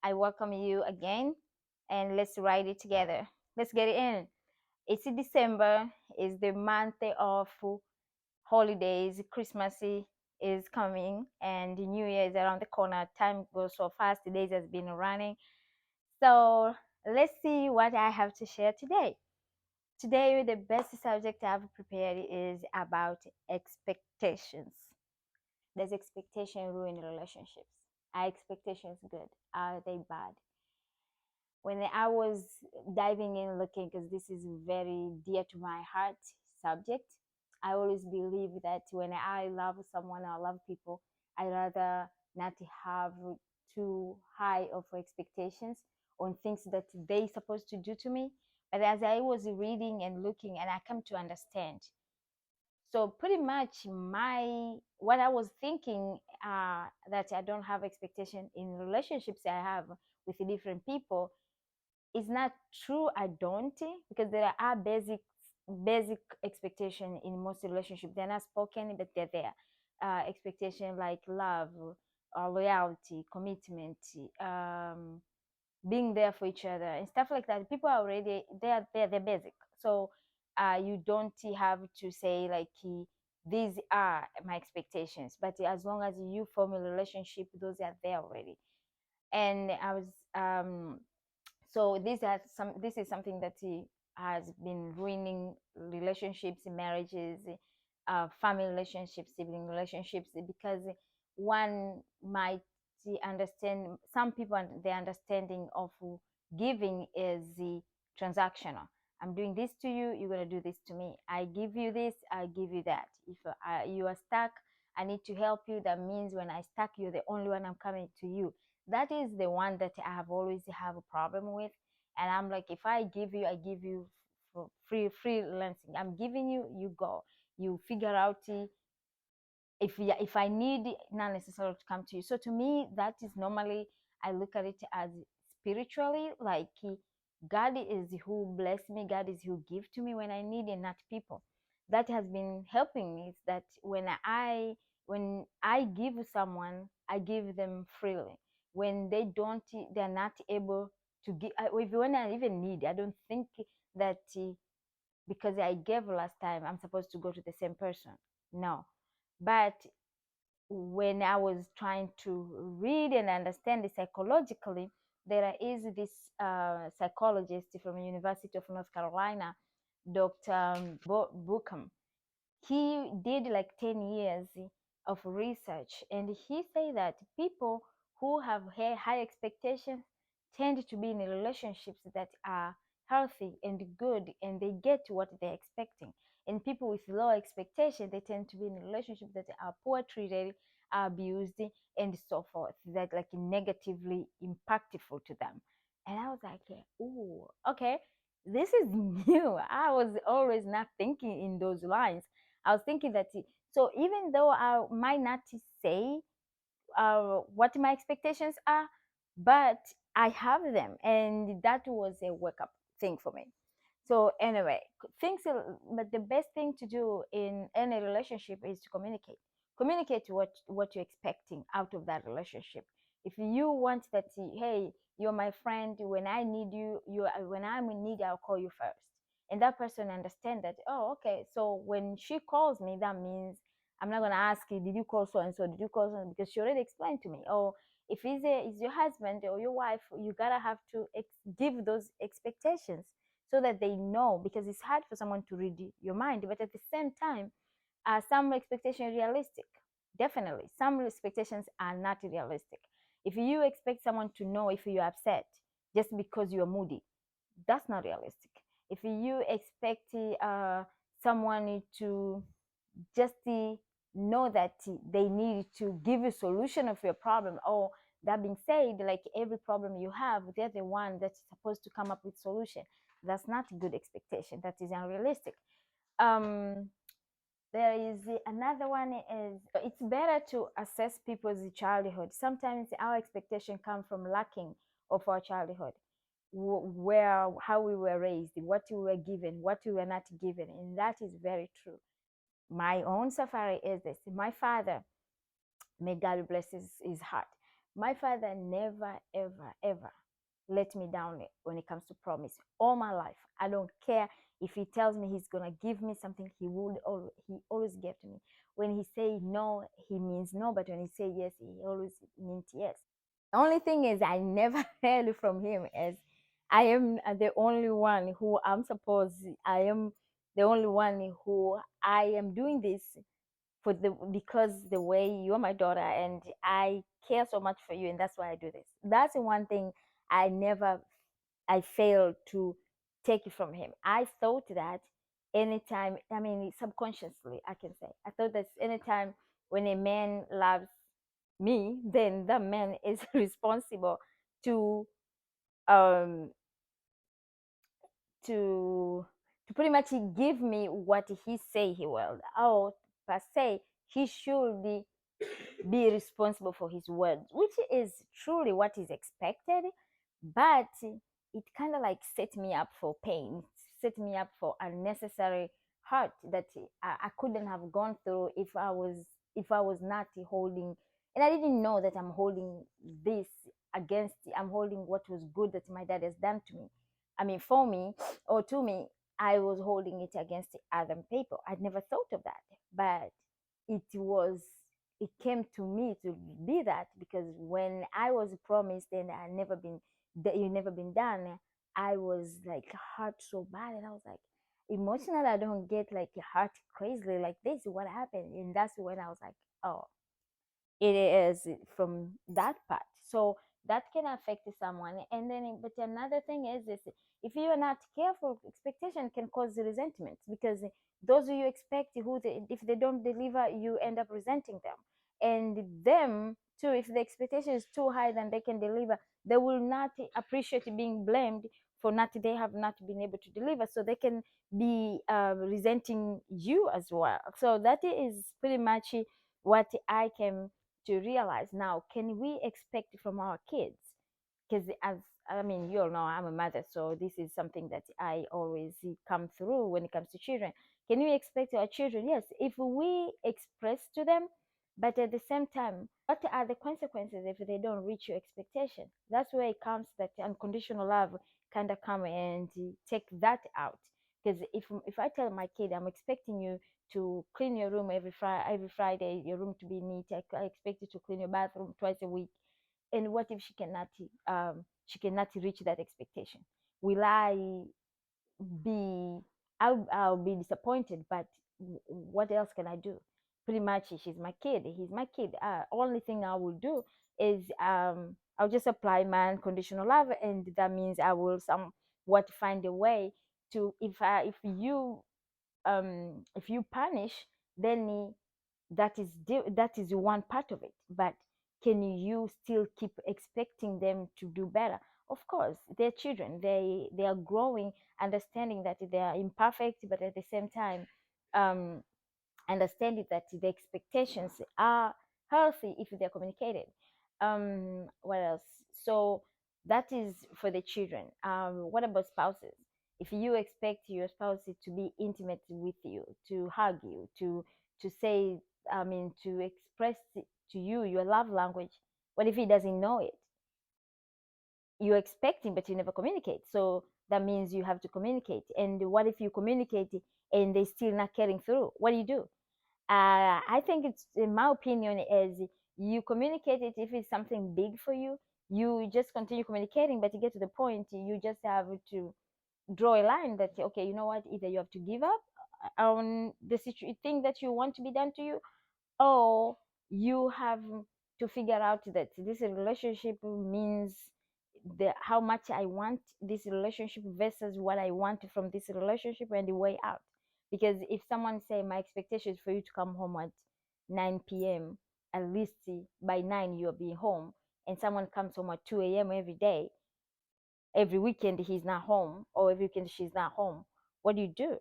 I welcome you again, and let's write it together. Let's get it in. It's December, is the month of holidays. Christmas is coming, and the New Year is around the corner. Time goes so fast, the days has been running. So let's see what I have to share today. Today, the best subject I've prepared is about expectations. Does expectation ruin relationships? Are expectations good? Are they bad? When I was diving in looking, because this is very dear to my heart subject, I always believe that when I love someone or love people, I rather not have too high of expectations on things that they supposed to do to me. But as I was reading and looking, and I come to understand, so pretty much my what I was thinking, that I don't have expectation in relationships I have with different people, is not true. I don't, because there are basic expectation in most relationships. They're not spoken, but they're there. Expectation like love, loyalty, commitment, um, being there for each other and stuff like that. People are already they're basic. So you don't have to say like, these are my expectations, but as long as you form a relationship, those are there already. And I was so this is something that has been ruining relationships, marriages, family relationships, sibling relationships, because one might understand, some people, their understanding of giving is the transactional. I'm doing this to you, you're going to do this to me. I give you this, I give you that. If you are stuck, I need to help you. That means when I stuck, you're the only one, I'm coming to you. That is the one that I have always have a problem with. And I'm like, if I give you for freelancing. I'm giving you, you go, you figure out if I need, not necessarily to come to you. So to me, that is normally, I look at it as spiritually, like God is who bless me, God is who give to me when I need, and not people. That has been helping me, is that when I give someone, I give them freely. When they don't, they're not able to give, when I even need, I don't think that because I gave last time, I'm supposed to go to the same person. No. But when I was trying to read and understand it psychologically, there is this psychologist from the University of North Carolina, Dr. Bookham. He did like 10 years of research, and he said that people who have high expectations tend to be in relationships that are healthy and good, and they get what they're expecting. And people with low expectation, they tend to be in relationships that are poor treated, are abused, and so forth, that like negatively impactful to them. And I was like, oh, okay, this is new. I was always not thinking in those lines. I was thinking that, so even though I might not say what my expectations are, but I have them, and that was a wake up thing for me. So anyway, but the best thing to do in any relationship is to communicate. Communicate what you're expecting out of that relationship. If you want that, hey, you're my friend. When I need you, when I'm in need, I'll call you first. And that person understand that. Oh, okay. So when she calls me, that means I'm not gonna ask you, did you call so and so? Did you call so? Because she already explained to me. Oh, if it's your husband or your wife, you gotta have to give those expectations so that they know, because it's hard for someone to read your mind. But at the same time, some expectations are realistic. Definitely, some expectations are not realistic. If you expect someone to know if you're upset just because you're moody, that's not realistic. If you expect someone to just know that they need to give you a solution of your problem, or that being said, like every problem you have, they're the one that's supposed to come up with solution. That's not a good expectation. That is unrealistic. um there is another one, is it's better to assess people's childhood. Sometimes our expectation come from lacking of our childhood, where how we were raised, what we were given, what we were not given, and that is very true. My own safari is this. My father, may God bless his heart, My father never, ever, ever let me down when it comes to promise. All my life, I don't care if he tells me he's gonna give me something. He always gave to me. When he say no, he means no. But when he say yes, he always means yes. The only thing is, I never heard from him as I am the only one who I'm supposed. I am the only one who I am doing this for the because the way you're my daughter and I care so much for you, and that's why I do this. That's the one thing I never I failed to take it from him. I thought that anytime, I mean, subconsciously, I can say, I thought that anytime when a man loves me, then the man is responsible to um to to pretty much give me what he say he will. Or per se, he should be responsible for his words, which is truly what is expected. But it kind of like set me up for pain, set me up for unnecessary hurt that I couldn't have gone through if I was not holding, and I didn't know that I'm holding this against. I'm holding what was good that my dad has done to me. I mean, for me or to me, I was holding it against other people. I'd never thought of that, but it was it came to me to be that because when I was promised and I never been that you never been done, I was like hurt so bad, and I was like emotional. I don't get like hurt crazily like this. What happened? And that's when I was like, oh, it is from that part. So that can affect someone. And then but another thing is this: if you are not careful, expectation can cause resentment because those who you expect if they don't deliver, you end up resenting them. And them too, if the expectation is too high than they can deliver, they will not appreciate being blamed for not they have not been able to deliver, so they can be resenting you as well. So that is pretty much what I can to realize now. Can we expect from our kids? Because as I mean, you all know I'm a mother, so this is something that I always see come through when it comes to children. Can we expect our children? Yes, if we express to them, but at the same time, what are the consequences if they don't reach your expectation? That's where it comes that unconditional love kind of come and take that out. Because if I tell my kid I'm expecting you to clean your room every Friday, your room to be neat. I expect you to clean your bathroom twice a week. And what if she cannot reach that expectation? Will I be I'll be disappointed, but what else can I do? Pretty much she's my kid, he's my kid. Only thing I will do is I'll just apply my unconditional love, and that means I will somewhat find a way to if you punish, then that is one part of it. But can you still keep expecting them to do better? Of course, they're children. They are growing, understanding that they are imperfect, but at the same time, um, understanding that the expectations are healthy if they're communicated. What else? So that is for the children. What about spouses? If you expect your spouse to be intimate with you, to hug you, to say, I mean, to express to you your love language, what if he doesn't know it? You're expecting, but you never communicate. So that means you have to communicate. And what if you communicate and they still not carrying through? What do you do? I think it's, in my opinion, is you communicate it if it's something big for you. You just continue communicating, but you get to the point, you just have to draw a line that okay, you know what? Either you have to give up on the thing that you want to be done to you, or you have to figure out that this relationship means how much I want this relationship versus what I want from this relationship, and the way out. Because if someone say my expectation is for you to come home at 9 p.m., at least by 9 you'll be home, and someone comes home at 2 a.m. every day, every weekend he's not home, or every weekend she's not home, what do you do?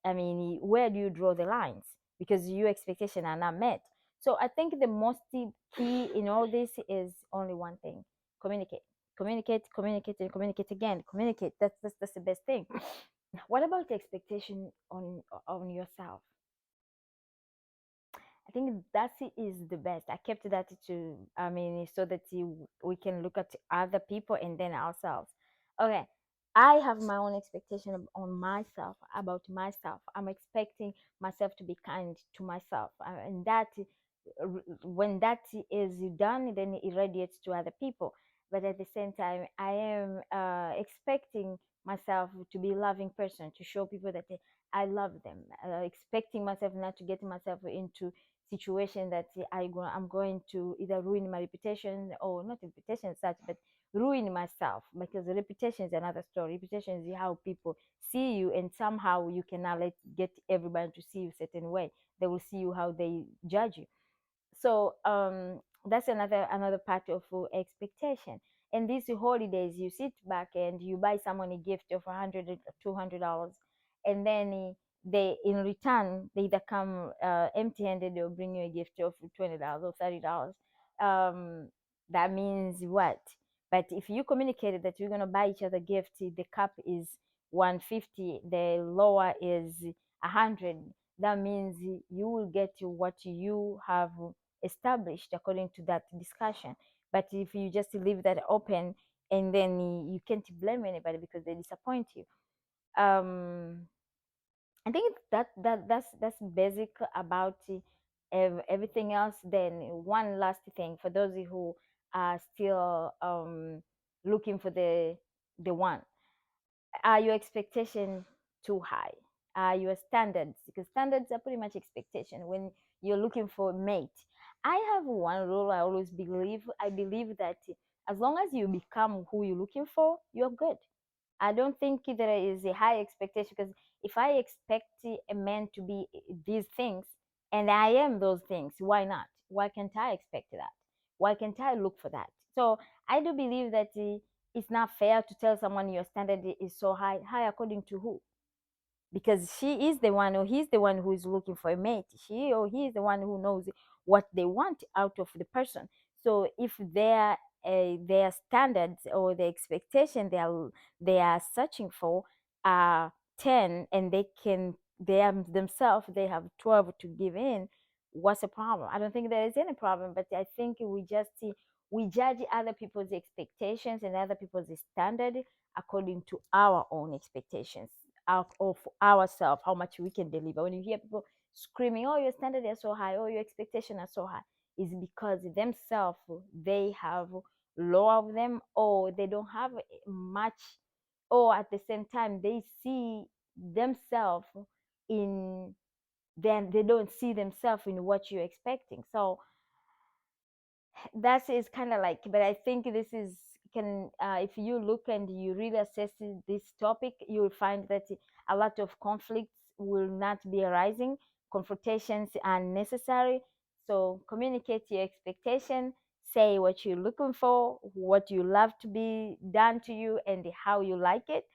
I mean, where do you draw the lines? Because your expectations are not met. So I think the most key in all this is only one thing: communicate. Communicate, and communicate again. Communicate. That's the best thing. What about the expectation on yourself? I think that is the best. I kept that to, I mean, so that we can look at other people and then ourselves. Okay, I have my own expectation on myself, about myself. I'm expecting myself to be kind to myself, and that when that is done, then it radiates to other people. But at the same time, I am expecting myself to be a loving person, to show people that I love them, expecting myself not to get myself into situation that I'm going to either ruin my reputation, or not reputation as such, but ruin myself, because the reputation is another story. Reputation is how people see you, and somehow you cannot get everybody to see you a certain way. They will see you how they judge you. So that's another part of expectation. And these holidays, you sit back and you buy someone a gift of $100 $200, and then they, in return, they either come empty-handed or bring you a gift of $20 or $30. um, that means what? But if you communicated that you're going to buy each other gift, the cup is 150, the lower is 100, that means you will get what you have established according to that discussion. But if you just leave that open, and then you can't blame anybody because they disappoint you. um I think that's basic about everything else. Then one last thing for those who are still looking for the one: are your expectation too high? Are your standards, because standards are pretty much expectation when you're looking for a mate. I have one rule I always believe. I believe that as long as you become who you're looking for, you're good. I don't think there is a high expectation, because if I expect a man to be these things and I am those things, why not? Why can't I expect that? Why can't I look for that? So I do believe that it's not fair to tell someone your standard is so high. High according to who? Because she is the one, or he's the one who is looking for a mate. She or he is the one who knows what they want out of the person. So if their standards or the expectation they are searching for are 10, and they are themselves, they have 12 to give in, what's the problem? I don't think there is any problem, but I think we judge other people's expectations and other people's standard according to our own expectations out of ourselves, how much we can deliver. When you hear people screaming, "Oh, your standards are so high, oh, your expectations are so high," is because themselves, they have low of them, or they don't have much, or at the same time they see themselves in, then they don't see themselves in what you're expecting. So that is kind of like, but I think this is can if you look and you really assess this topic, you will find that a lot of conflicts will not be arising. Confrontations are necessary. So communicate your expectation, say what you're looking for, what you love to be done to you, and how you like it.